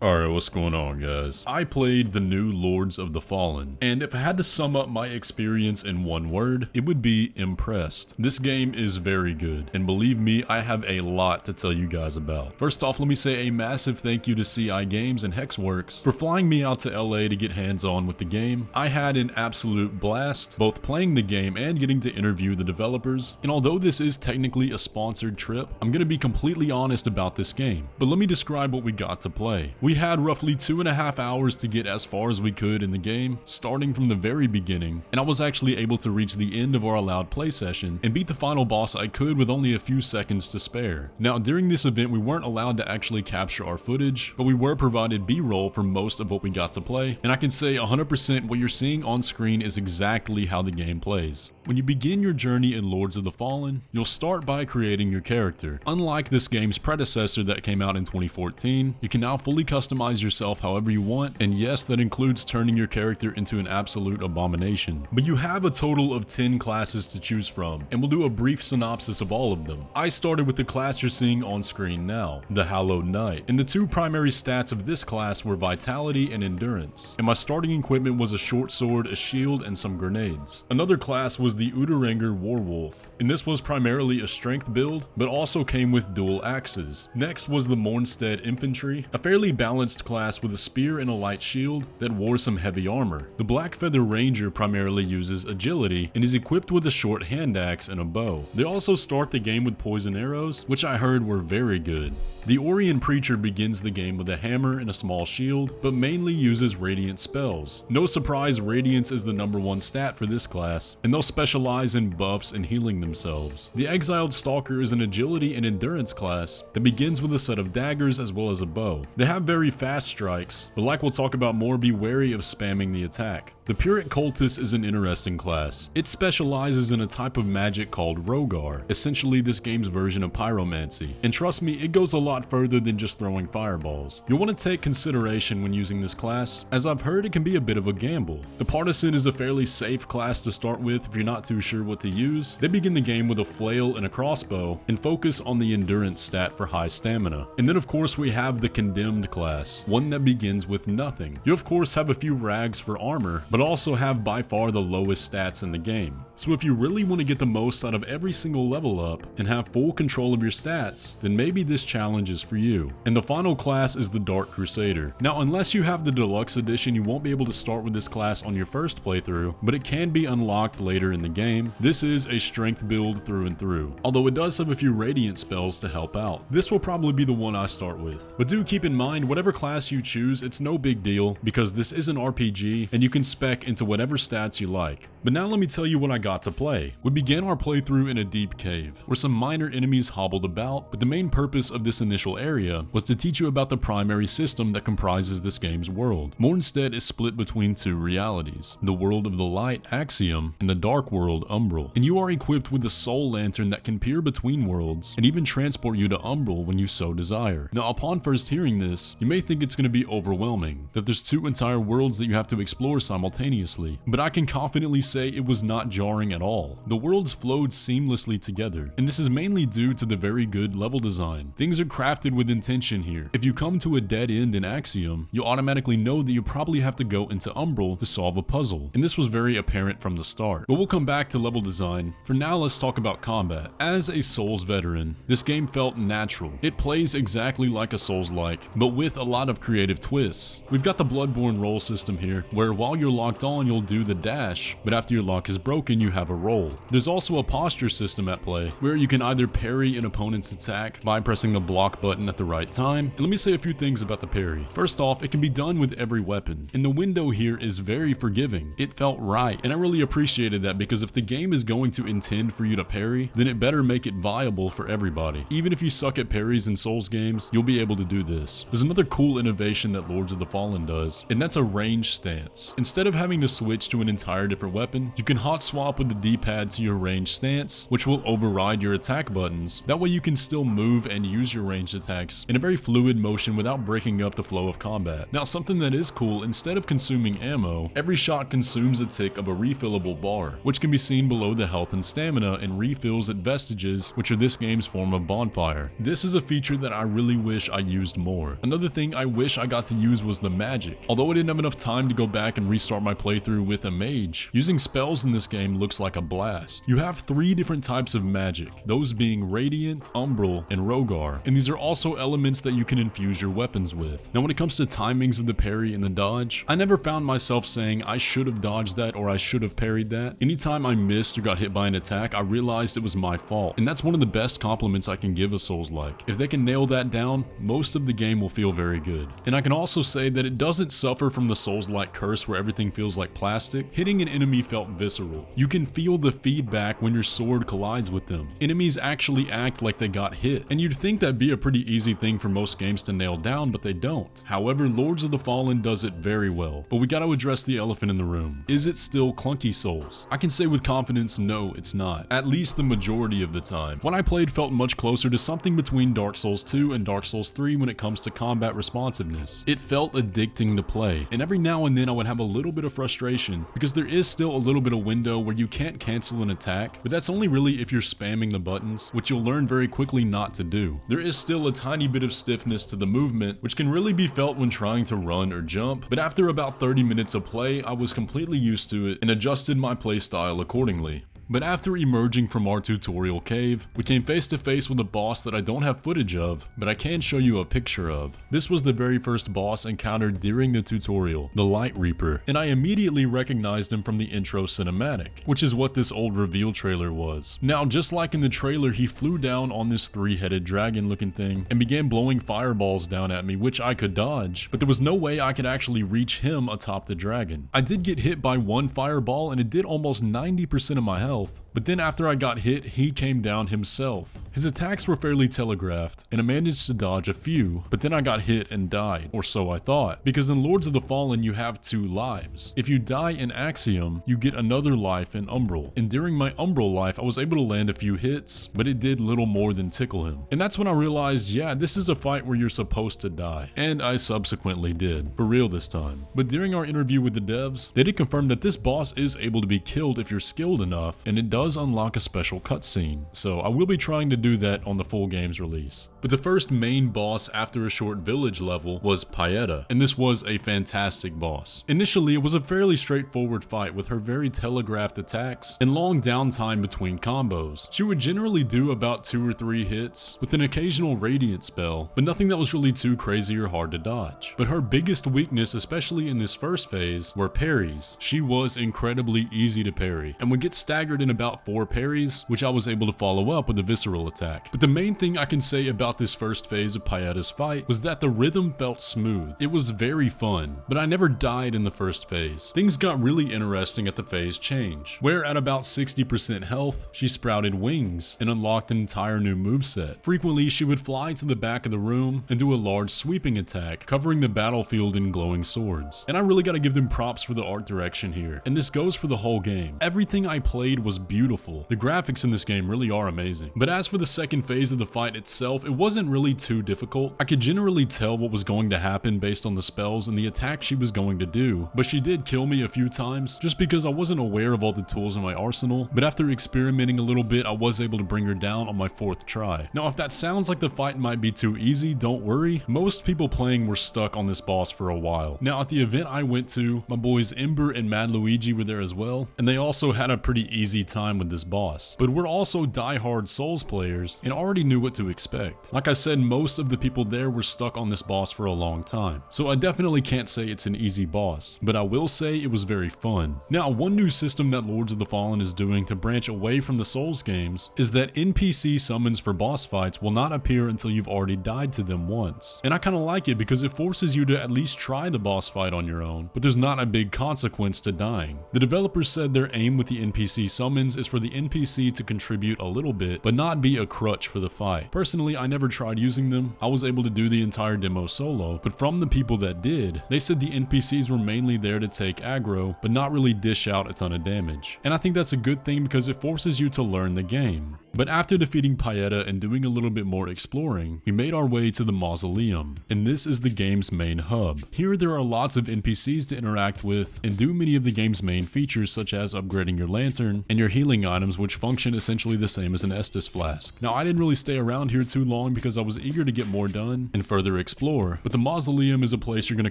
Alright, what's going on, guys? I played the new Lords of the Fallen, and if I had to sum up my experience in one word, it would be impressed. This game is very good, and believe me, I have a lot to tell you guys about. First off, let me say a massive thank you to CI Games and Hexworks for flying me out to LA to get hands-on with the game. I had an absolute blast, both playing the game and getting to interview the developers, and although this is technically a sponsored trip, I'm gonna be completely honest about this game. But let me describe what we got to play. We had roughly 2.5 hours to get as far as we could in the game, starting from the very beginning, and I was actually able to reach the end of our allowed play session and beat the final boss I could with only a few seconds to spare. Now, during this event, we weren't allowed to actually capture our footage, but we were provided B-roll for most of what we got to play, and I can say 100% what you're seeing on screen is exactly how the game plays. When you begin your journey in Lords of the Fallen, you'll start by creating your character. Unlike this game's predecessor that came out in 2014, you can now fully customize yourself however you want, and yes, that includes turning your character into an absolute abomination. But you have a total of 10 classes to choose from, and we'll do a brief synopsis of all of them. I started with the class you're seeing on screen now, the Hallowed Knight, and the two primary stats of this class were Vitality and Endurance, and my starting equipment was a short sword, a shield, and some grenades. Another class was the Udaranger Warwolf, and this was primarily a strength build, but also came with dual axes. Next was the Mornstead Infantry, a fairly balanced class with a spear and a light shield that wore some heavy armor. The Blackfeather Ranger primarily uses agility and is equipped with a short hand axe and a bow. They also start the game with poison arrows, which I heard were very good. The Orion Preacher begins the game with a hammer and a small shield, but mainly uses radiant spells. No surprise, Radiance is the #1 stat for this class, and they'll specialize in buffs and healing themselves. The Exiled Stalker is an agility and endurance class that begins with a set of daggers as well as a bow. They have very fast strikes, but like we'll talk about more, be wary of spamming the attack. The Puric Cultist is an interesting class. It specializes in a type of magic called Rogar, essentially this game's version of pyromancy. And trust me, it goes a lot further than just throwing fireballs. You'll want to take consideration when using this class, as I've heard it can be a bit of a gamble. The Partisan is a fairly safe class to start with if you're not too sure what to use. They begin the game with a flail and a crossbow, and focus on the endurance stat for high stamina. And then of course we have the Condemned class, one that begins with nothing. You of course have a few rags for armor, but also have by far the lowest stats in the game. So if you really want to get the most out of every single level up and have full control of your stats, then maybe this challenge is for you. And the final class is the Dark Crusader. Now, unless you have the deluxe edition, you won't be able to start with this class on your first playthrough, but it can be unlocked later in the game. This is a strength build through and through, although it does have a few radiant spells to help out. This will probably be the one I start with. But do keep in mind, whatever class you choose, it's no big deal because this is an RPG and you can spec into whatever stats you like. But now let me tell you what I got to play. We began our playthrough in a deep cave, where some minor enemies hobbled about, but the main purpose of this initial area was to teach you about the primary system that comprises this game's world. Mornstead is split between two realities, the world of the light, Axiom, and the dark world, Umbral, and you are equipped with a soul lantern that can peer between worlds, and even transport you to Umbral when you so desire. Now, upon first hearing this, you may think it's going to be overwhelming, that there's two entire worlds that you have to explore simultaneously, but I can confidently say it was not jarring at all. The worlds flowed seamlessly together, and this is mainly due to the very good level design. Things are crafted with intention here. If you come to a dead end in Axiom, you automatically know that you probably have to go into Umbral to solve a puzzle, and this was very apparent from the start. But we'll come back to level design. For now, let's talk about combat. As a Souls veteran, this game felt natural. It plays exactly like a Souls-like, but with a lot of creative twists. We've got the Bloodborne roll system here, where while you're locked on, you'll do the dash, but after your lock is broken, you have a roll. There's also a posture system at play, where you can either parry an opponent's attack by pressing the block button at the right time. And let me say a few things about the parry. First off, it can be done with every weapon, and the window here is very forgiving. It felt right, and I really appreciated that because if the game is going to intend for you to parry, then it better make it viable for everybody. Even if you suck at parries in Souls games, you'll be able to do this. There's another cool innovation that Lords of the Fallen does, and that's a range stance. Instead of having to switch to an entire different weapon, weapon, you can hot swap with the D-pad to your ranged stance, which will override your attack buttons. That way you can still move and use your ranged attacks in a very fluid motion without breaking up the flow of combat. Now, something that is cool, instead of consuming ammo, every shot consumes a tick of a refillable bar, which can be seen below the health and stamina and refills at vestiges, which are this game's form of bonfire. This is a feature that I really wish I used more. Another thing I wish I got to use was the magic. Although I didn't have enough time to go back and restart my playthrough with a mage, using spells in this game looks like a blast. You have 3 different types of magic, those being Radiant, Umbral, and Rogar, and these are also elements that you can infuse your weapons with. Now when it comes to timings of the parry and the dodge, I never found myself saying I should have dodged that or I should have parried that. Anytime I missed or got hit by an attack, I realized it was my fault, and that's one of the best compliments I can give a Souls-like. If they can nail that down, most of the game will feel very good. And I can also say that it doesn't suffer from the Souls-like curse where everything feels like plastic. Hitting an enemy felt visceral. You can feel the feedback when your sword collides with them. Enemies actually act like they got hit, and you'd think that'd be a pretty easy thing for most games to nail down, but they don't. However, Lords of the Fallen does it very well. But we gotta address the elephant in the room. Is it still clunky Souls? I can say with confidence, no, it's not. At least the majority of the time. What I played felt much closer to something between Dark Souls 2 and Dark Souls 3 when it comes to combat responsiveness. It felt addicting to play, and every now and then I would have a little bit of frustration because there is still a little bit of window where you can't cancel an attack, but that's only really if you're spamming the buttons, which you'll learn very quickly not to do. There is still a tiny bit of stiffness to the movement, which can really be felt when trying to run or jump, but after about 30 minutes of play, I was completely used to it and adjusted my playstyle accordingly. But after emerging from our tutorial cave, we came face to face with a boss that I don't have footage of, but I can show you a picture of. This was the very first boss encountered during the tutorial, the Lightreaper, and I immediately recognized him from the intro cinematic, which is what this old reveal trailer was. Now, just like in the trailer, he flew down on this 3-headed dragon looking thing and began blowing fireballs down at me, which I could dodge, but there was no way I could actually reach him atop the dragon. I did get hit by one fireball and it did almost 90% of my health. But then after I got hit, he came down himself. His attacks were fairly telegraphed, and I managed to dodge a few, but then I got hit and died, or so I thought, because in Lords of the Fallen you have 2 lives. If you die in Axiom, you get another life in Umbral, and during my Umbral life I was able to land a few hits, but it did little more than tickle him. And that's when I realized, yeah, this is a fight where you're supposed to die, and I subsequently did, for real this time. But during our interview with the devs, they did confirm that this boss is able to be killed if you're skilled enough, and it does unlock a special cutscene, so I will be trying to do that on the full game's release. But the first main boss after a short village level was Pieta, and this was a fantastic boss. Initially, it was a fairly straightforward fight with her very telegraphed attacks and long downtime between combos. She would generally do about 2 or 3 hits, with an occasional radiant spell, but nothing that was really too crazy or hard to dodge. But her biggest weakness, especially in this first phase, were parries. She was incredibly easy to parry, and would get staggered in about 4 parries, which I was able to follow up with a visceral attack. But the main thing I can say about this first phase of Pieta's fight was that the rhythm felt smooth. It was very fun, but I never died in the first phase. Things got really interesting at the phase change, where at about 60% health, she sprouted wings and unlocked an entire new moveset. Frequently, she would fly to the back of the room and do a large sweeping attack, covering the battlefield in glowing swords. And I really gotta give them props for the art direction here, and this goes for the whole game. Everything I played was beautiful. The graphics in this game really are amazing. But as for the second phase of the fight itself, it wasn't really too difficult. I could generally tell what was going to happen based on the spells and the attack she was going to do, but she did kill me a few times just because I wasn't aware of all the tools in my arsenal. But after experimenting a little bit, I was able to bring her down on my 4th try. Now, if that sounds like the fight might be too easy, don't worry. Most people playing were stuck on this boss for a while. Now, at the event I went to, my boys Ember and Mad Luigi were there as well, and they also had a pretty easy time with this boss. But we're also die-hard Souls players and already knew what to expect. Like I said, most of the people there were stuck on this boss for a long time, so I definitely can't say it's an easy boss, but I will say it was very fun. Now, one new system that Lords of the Fallen is doing to branch away from the Souls games is that NPC summons for boss fights will not appear until you've already died to them once. And I kinda like it because it forces you to at least try the boss fight on your own, but there's not a big consequence to dying. The developers said their aim with the NPC summons is for the NPC to contribute a little bit, but not be a crutch for the fight. Personally, I never never tried using them. I was able to do the entire demo solo, but from the people that did, they said the NPCs were mainly there to take aggro, but not really dish out a ton of damage. And I think that's a good thing because it forces you to learn the game. But after defeating Pieta and doing a little bit more exploring, we made our way to the Mausoleum, and this is the game's main hub. Here there are lots of NPCs to interact with and do many of the game's main features such as upgrading your lantern and your healing items, which function essentially the same as an Estus flask. Now I didn't really stay around here too long because I was eager to get more done and further explore, but the Mausoleum is a place you're going to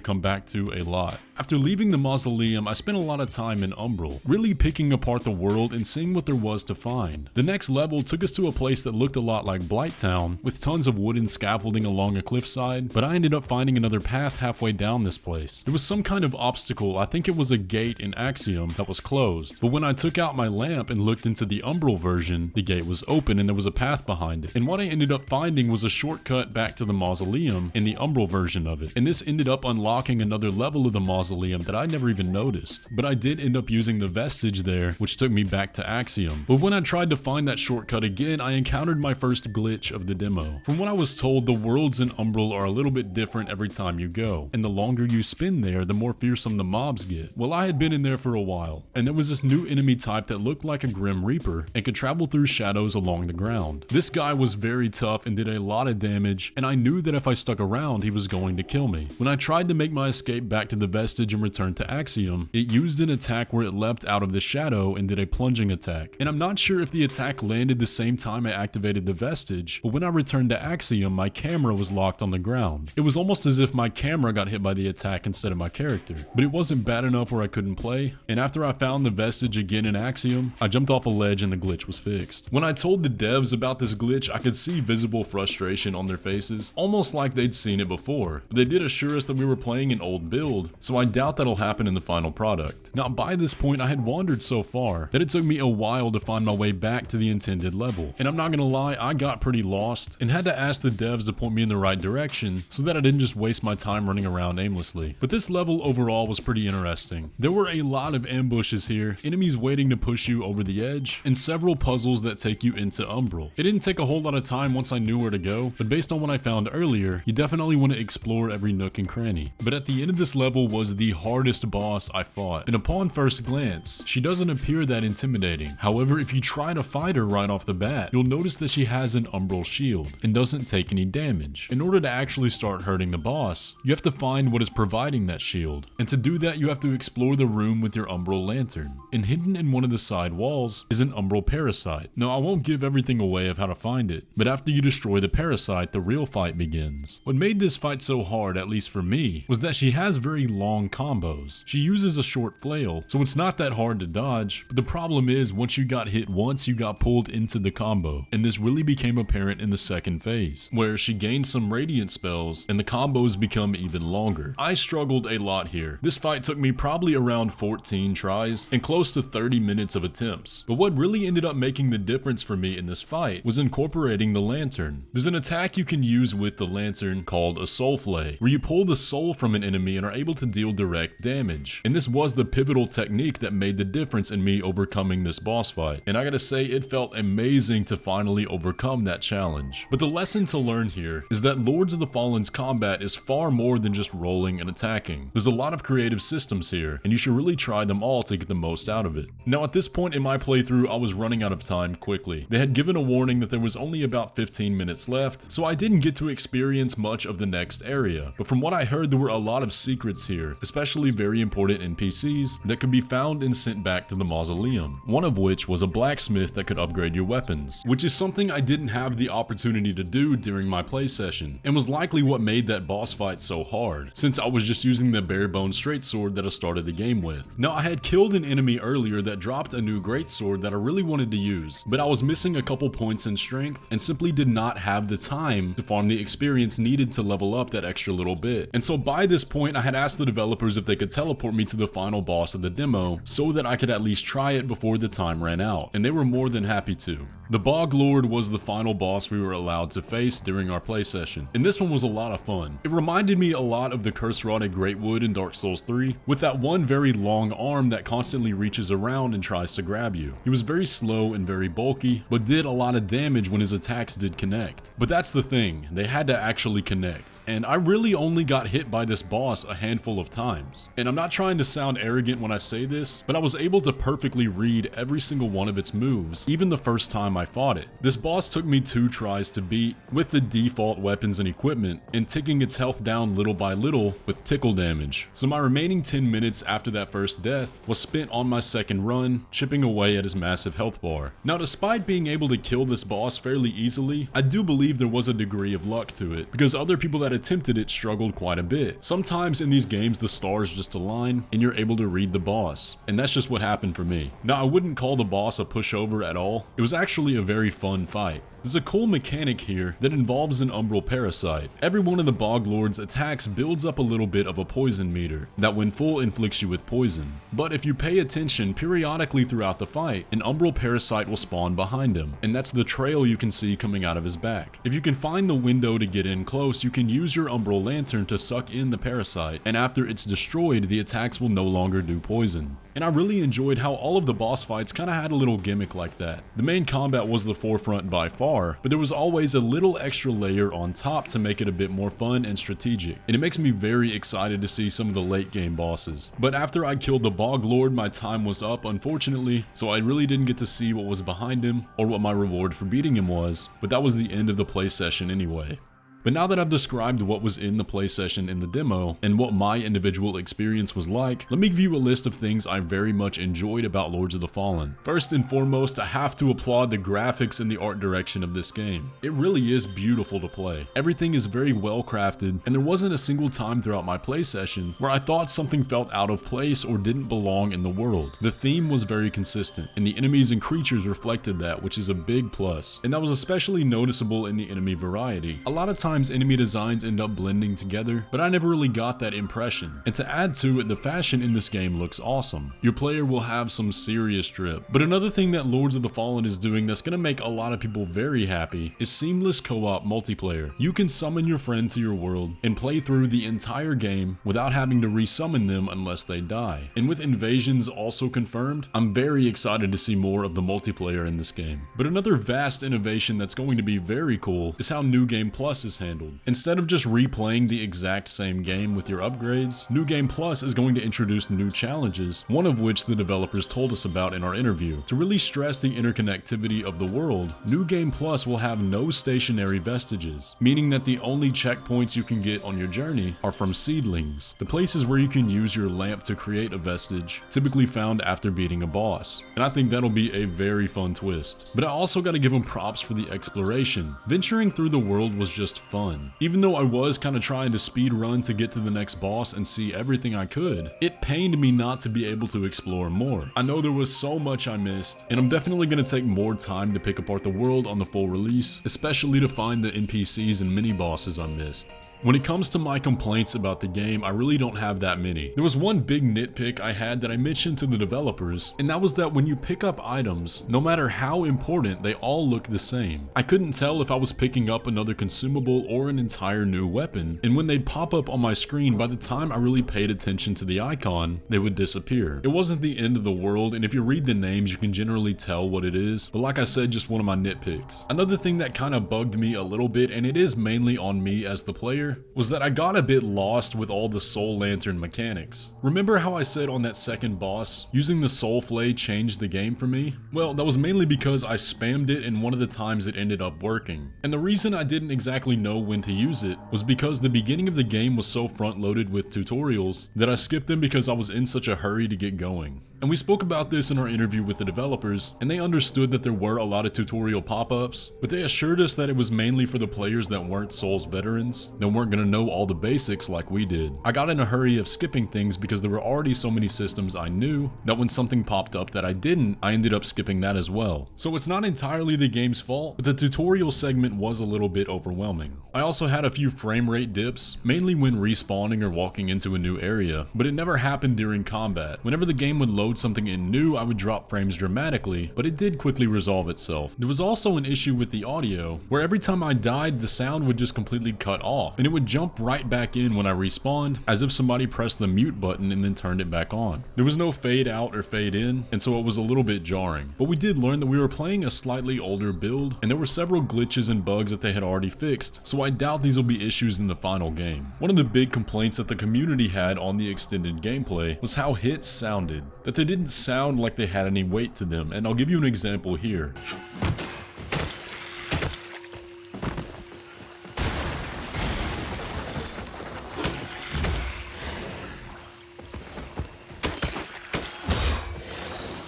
come back to a lot. After leaving the Mausoleum, I spent a lot of time in Umbral, really picking apart the world and seeing what there was to find. The next level took us to a place that looked a lot like Blighttown, with tons of wooden scaffolding along a cliffside, but I ended up finding another path halfway down this place. There was some kind of obstacle, I think it was a gate in Axiom, that was closed, but when I took out my lamp and looked into the Umbral version, the gate was open and there was a path behind it. And what I ended up finding was a shortcut back to the Mausoleum in the Umbral version of it, and this ended up unlocking another level of the Mausoleum that I never even noticed. But I did end up using the vestige there, which took me back to Axiom. But when I tried to find that shortcut again, I encountered my first glitch of the demo. From what I was told, the worlds in Umbral are a little bit different every time you go, and the longer you spend there, the more fearsome the mobs get. Well, I had been in there for a while, and there was this new enemy type that looked like a Grim Reaper and could travel through shadows along the ground. This guy was very tough and did a lot of damage, and I knew that if I stuck around, he was going to kill me. When I tried to make my escape back to the vestige and return to Axiom, it used an attack where it leapt out of the shadow and did a plunging attack. And I'm not sure if the attack landed the same time I activated the vestige, but when I returned to Axiom, my camera was locked on the ground. It was almost as if my camera got hit by the attack instead of my character. But it wasn't bad enough where I couldn't play, and after I found the vestige again in Axiom, I jumped off a ledge and the glitch was fixed. When I told the devs about this glitch, I could see visible frustration on their faces, almost like they'd seen it before. But they did assure us that we were playing an old build, so I doubt that'll happen in the final product. Now by this point, I had wandered so far that it took me a while to find my way back to the intended level. And I'm not gonna lie, I got pretty lost and had to ask the devs to point me in the right direction so that I didn't just waste my time running around aimlessly. But this level overall was pretty interesting. There were a lot of ambushes here, enemies waiting to push you over the edge, and several puzzles that take you into Umbral. It didn't take a whole lot of time once I knew where to go, but based on what I found earlier, you definitely want to explore every nook and cranny. But at the end of this level was the hardest boss I fought, and upon first glance, she doesn't appear that intimidating. However, if you try to fight her right off the bat, you'll notice that she has an Umbral shield and doesn't take any damage. In order to actually start hurting the boss, you have to find what is providing that shield, and to do that you have to explore the room with your Umbral lantern. And hidden in one of the side walls is an Umbral parasite. Now I won't give everything away of how to find it, but after you destroy the parasite, the real fight begins. What made this fight so hard, at least for me, was that she has very long combos. She uses a short flail, so it's not that hard to dodge, but the problem is once you got hit once, you got pulled into the combo, and this really became apparent in the second phase, where she gains some radiant spells and the combos become even longer. I struggled a lot here. This fight took me probably around 14 tries and close to 30 minutes of attempts, but what really ended up making the difference for me in this fight was incorporating the lantern. There's an attack you can use with the lantern called a soul flay, where you pull the soul from an enemy and are able to deal direct damage, and this was the pivotal technique that made the difference in me overcoming this boss fight, and I gotta say it felt amazing to finally overcome that challenge. But the lesson to learn here is that Lords of the Fallen's combat is far more than just rolling and attacking. There's a lot of creative systems here, and you should really try them all to get the most out of it. Now at this point in my playthrough, I was running out of time quickly. They had given a warning that there was only about 15 minutes left, so I didn't get to experience much of the next area. But from what I heard, there were a lot of secrets here, especially very important NPCs that could be found and sent back to the Mausoleum. One of which was a blacksmith that could upgrade your weapons, which is something I didn't have the opportunity to do during my play session, and was likely what made that boss fight so hard, since I was just using the bare bone straight sword that I started the game with. Now I had killed an enemy earlier that dropped a new greatsword that I really wanted to use, but I was missing a couple points in strength and simply did not have the time to farm the experience needed to level up that extra little bit. And so by this point I had asked the developers if they could teleport me to the final boss of the demo so that I could at least try it before the time ran out, and they were more than happy to. to. The Boglord was the final boss we were allowed to face during our play session, and this one was a lot of fun. It reminded me a lot of the curse-rotted Greatwood in Dark Souls 3, with that one very long arm that constantly reaches around and tries to grab you. He was very slow and very bulky, but did a lot of damage when his attacks did connect. But that's the thing, they had to actually connect, and I really only got hit by this boss a handful of times. And I'm not trying to sound arrogant when I say this, but I was able to perfectly read every single one of its moves, even the first time I fought it. This boss took me 2 tries to beat with the default weapons and equipment, and ticking its health down little by little with tickle damage. So my remaining 10 minutes after that first death was spent on my second run, chipping away at his massive health bar. Now, despite being able to kill this boss fairly easily, I do believe there was a degree of luck to it, because other people that attempted it struggled quite a bit. Sometimes in these games the stars just align and you're able to read the boss, and that's just what happened for me. Now, I wouldn't call the boss a pushover at all. It was actually a very fun fight. There's a cool mechanic here that involves an umbral parasite. Every one of the Boglord's attacks builds up a little bit of a poison meter that when full inflicts you with poison. But if you pay attention periodically throughout the fight, an umbral parasite will spawn behind him, and that's the trail you can see coming out of his back. If you can find the window to get in close, you can use your umbral lantern to suck in the parasite, and after it's destroyed, the attacks will no longer do poison. And I really enjoyed how all of the boss fights kinda had a little gimmick like that. The main combat was the forefront by far, but there was always a little extra layer on top to make it a bit more fun and strategic, and it makes me very excited to see some of the late game bosses. But after I killed the Boglord, my time was up, unfortunately, so I really didn't get to see what was behind him or what my reward for beating him was, but that was the end of the play session anyway. But now that I've described what was in the play session in the demo and what my individual experience was like, let me give you a list of things I very much enjoyed about Lords of the Fallen. First and foremost, I have to applaud the graphics and the art direction of this game. It really is beautiful to play. Everything is very well crafted, and there wasn't a single time throughout my play session where I thought something felt out of place or didn't belong in the world. The theme was very consistent, and the enemies and creatures reflected that, which is a big plus. And that was especially noticeable in the enemy variety. A lot of times enemy designs end up blending together, but I never really got that impression. And to add to it, the fashion in this game looks awesome. Your player will have some serious drip. But another thing that Lords of the Fallen is doing that's gonna make a lot of people very happy is seamless co-op multiplayer. You can summon your friend to your world and play through the entire game without having to resummon them unless they die. And with invasions also confirmed, I'm very excited to see more of the multiplayer in this game. But another vast innovation that's going to be very cool is how New Game Plus is handled. Instead of just replaying the exact same game with your upgrades, New Game Plus is going to introduce new challenges, one of which the developers told us about in our interview. To really stress the interconnectivity of the world, New Game Plus will have no stationary vestiges, meaning that the only checkpoints you can get on your journey are from seedlings, the places where you can use your lamp to create a vestige, typically found after beating a boss. And I think that'll be a very fun twist. But I also gotta give them props for the exploration. Venturing through the world was just fun. Even though I was kind of trying to speed run to get to the next boss and see everything I could, it pained me not to be able to explore more. I know there was so much I missed, and I'm definitely going to take more time to pick apart the world on the full release, especially to find the NPCs and mini bosses I missed. When it comes to my complaints about the game, I really don't have that many. There was one big nitpick I had that I mentioned to the developers, and that was that when you pick up items, no matter how important, they all look the same. I couldn't tell if I was picking up another consumable or an entire new weapon, and when they'd pop up on my screen, by the time I really paid attention to the icon, they would disappear. It wasn't the end of the world, and if you read the names, you can generally tell what it is, but like I said, just one of my nitpicks. Another thing that kind of bugged me a little bit, and it is mainly on me as the player, was that I got a bit lost with all the soul lantern mechanics. Remember how I said on that second boss, using the soul flay changed the game for me? Well, that was mainly because I spammed it and one of the times it ended up working. And the reason I didn't exactly know when to use it was because the beginning of the game was so front loaded with tutorials that I skipped them because I was in such a hurry to get going. And we spoke about this in our interview with the developers, and they understood that there were a lot of tutorial pop-ups, but they assured us that it was mainly for the players that weren't Souls veterans, that weren't weren't gonna know all the basics like we did. I got in a hurry of skipping things because there were already so many systems I knew that when something popped up that I didn't, I ended up skipping that as well. So it's not entirely the game's fault, but the tutorial segment was a little bit overwhelming. I also had a few frame rate dips, mainly when respawning or walking into a new area, but it never happened during combat. Whenever the game would load something in new, I would drop frames dramatically, but it did quickly resolve itself. There was also an issue with the audio, where every time I died, the sound would just completely cut off, and it would jump right back in when I respawned, as if somebody pressed the mute button and then turned it back on. There was no fade out or fade in, and so it was a little bit jarring. But we did learn that we were playing a slightly older build, and there were several glitches and bugs that they had already fixed, so I doubt these will be issues in the final game. One of the big complaints that the community had on the extended gameplay was how hits sounded, that they didn't sound like they had any weight to them, and I'll give you an example here.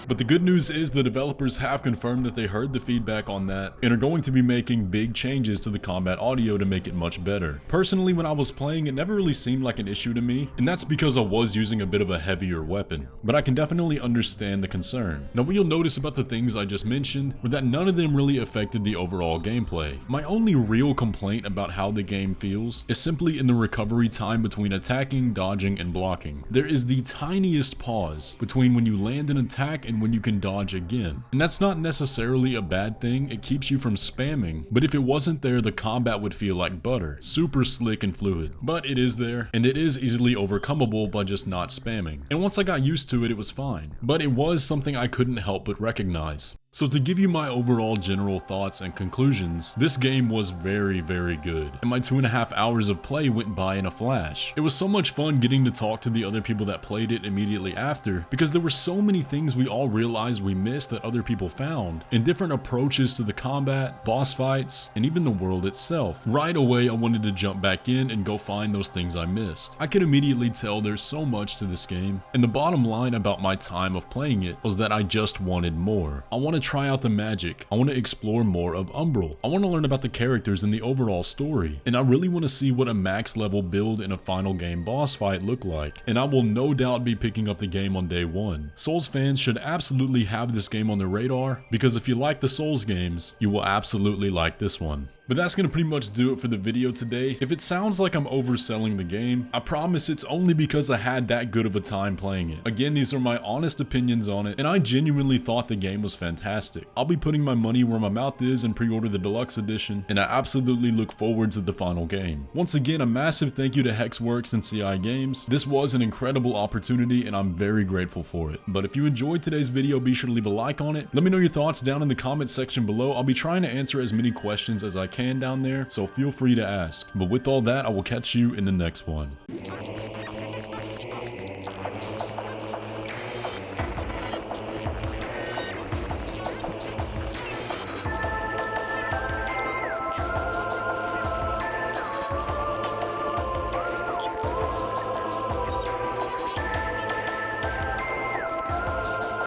But the good news is the developers have confirmed that they heard the feedback on that and are going to be making big changes to the combat audio to make it much better. Personally, when I was playing, it never really seemed like an issue to me, and that's because I was using a bit of a heavier weapon. But I can definitely understand the concern. Now, what you'll notice about the things I just mentioned were that none of them really affected the overall gameplay. My only real complaint about how the game feels is simply in the recovery time between attacking, dodging, and blocking. There is the tiniest pause between when you land an attack and when you can dodge again. And that's not necessarily a bad thing, it keeps you from spamming, but if it wasn't there, the combat would feel like butter, super slick and fluid. But it is there, and it is easily overcomable by just not spamming. And once I got used to it, it was fine. But it was something I couldn't help but recognize. So to give you my overall general thoughts and conclusions, this game was very, very good, and my 2.5 hours of play went by in a flash. It was so much fun getting to talk to the other people that played it immediately after, because there were so many things we all realized we missed that other people found, and different approaches to the combat, boss fights, and even the world itself. Right away, I wanted to jump back in and go find those things I missed. I could immediately tell there's so much to this game, and the bottom line about my time of playing it was that I just wanted more. I wanted to try out the magic. I want to explore more of Umbral. I want to learn about the characters and the overall story. And I really want to see what a max level build in a final game boss fight look like. And I will no doubt be picking up the game on day one. Souls fans should absolutely have this game on their radar, because if you like the Souls games, you will absolutely like this one. But that's gonna pretty much do it for the video today. If it sounds like I'm overselling the game, I promise it's only because I had that good of a time playing it. Again, these are my honest opinions on it, and I genuinely thought the game was fantastic. I'll be putting my money where my mouth is and pre-order the deluxe edition, and I absolutely look forward to the final game. Once again, a massive thank you to Hexworks and CI Games. This was an incredible opportunity, and I'm very grateful for it. But if you enjoyed today's video, be sure to leave a like on it. Let me know your thoughts down in the comment section below. I'll be trying to answer as many questions as I can down there, so feel free to ask. But with all that, I will catch you in the next one.